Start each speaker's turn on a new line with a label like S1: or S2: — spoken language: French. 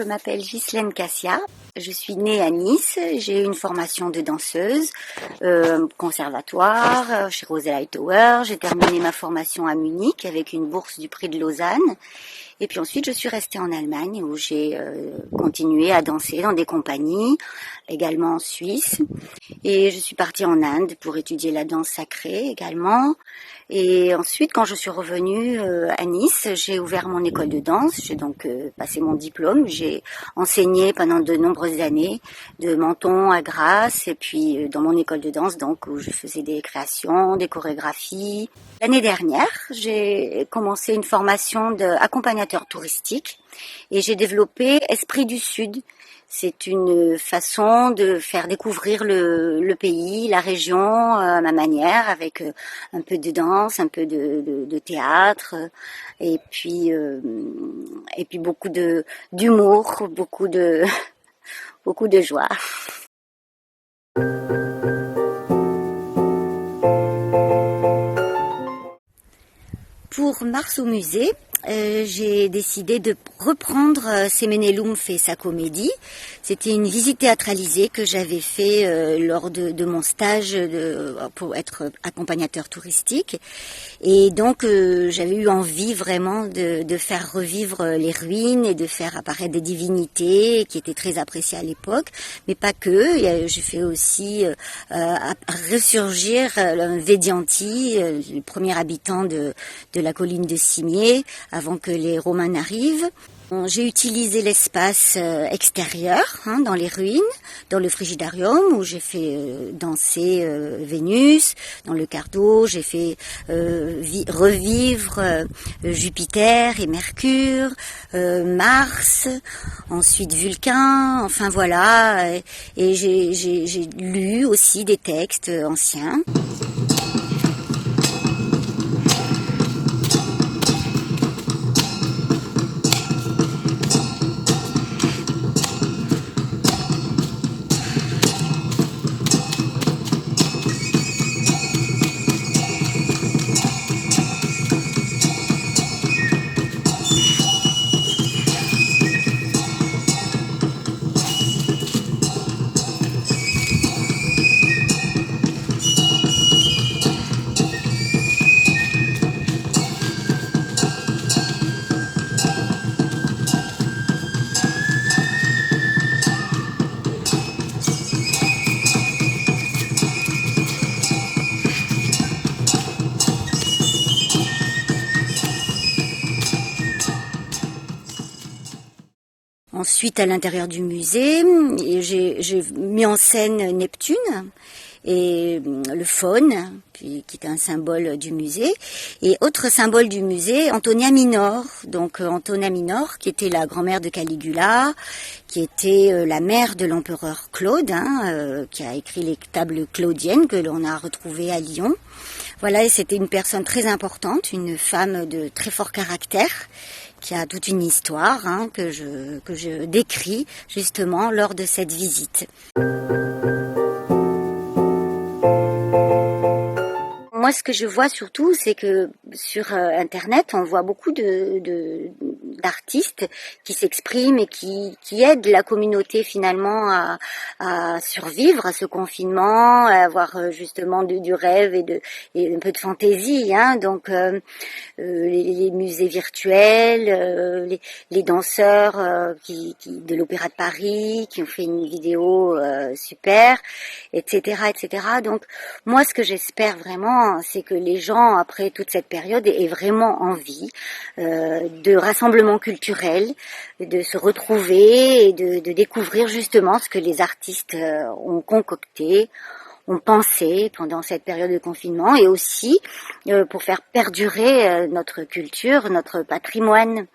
S1: je m'appelle Ghislaine Cassia. Je suis née à Nice. J'ai eu une formation de danseuse, conservatoire, chez Rosella Hightower. J'ai terminé ma formation à Munich avec une bourse du prix de Lausanne. Et puis ensuite, je suis restée en Allemagne où j'ai continué à danser dans des compagnies, également en Suisse. Et je suis partie en Inde pour étudier la danse sacrée également. Et ensuite, quand je suis revenue à Nice, j'ai ouvert mon école de danse. J'ai donc passé mon diplôme. J'ai enseigné pendant de nombreuses années, de Menton à Grasse, et puis dans mon école de danse, donc où je faisais des créations, des chorégraphies. L'année dernière, j'ai commencé une formation d'accompagnateur touristique et j'ai développé Esprit du Sud. C'est une façon de faire découvrir le pays, la région à ma manière, avec un peu de danse, un peu de théâtre, et puis beaucoup d'humour, beaucoup de beaucoup de joie. Pour Mars au musée, j'ai décidé de reprendre Semenelum fait sa comédie. C'était une visite théâtralisée que j'avais fait lors de mon stage pour être accompagnateur touristique. Et donc j'avais eu envie vraiment de faire revivre les ruines et de faire apparaître des divinités qui étaient très appréciées à l'époque, mais pas que. J'ai fait aussi ressurgir Vedianti, le premier habitant de la colline de Cimier, avant que les Romains n'arrivent. J'ai utilisé l'espace extérieur dans les ruines, dans le Frigidarium où j'ai fait danser Vénus, dans le Cardo j'ai fait revivre Jupiter et Mercure, Mars, ensuite Vulcain, enfin voilà, et j'ai lu aussi des textes anciens. Ensuite, à l'intérieur du musée, j'ai mis en scène Neptune et le faune, qui est un symbole du musée. Et autre symbole du musée, Antonia Minor. Donc Antonia Minor, qui était la grand-mère de Caligula, qui était la mère de l'empereur Claude, qui a écrit les tables claudiennes que l'on a retrouvées à Lyon. Voilà, et c'était une personne très importante, une femme de très fort caractère, qui a toute une histoire que je décris justement lors de cette visite. Moi, ce que je vois surtout, c'est que sur Internet, on voit beaucoup d'artistes qui s'expriment et qui aident la communauté finalement à survivre à ce confinement, à avoir justement du rêve et un peu de fantaisie. Donc, les musées virtuels, les danseurs de l'Opéra de Paris qui ont fait une vidéo super, etc., etc. Donc, moi, ce que j'espère vraiment, c'est que les gens, après toute cette période, aient vraiment envie de rassemblement culturel, de se retrouver et de découvrir justement ce que les artistes ont concocté, ont pensé pendant cette période de confinement, et aussi pour faire perdurer notre culture, notre patrimoine.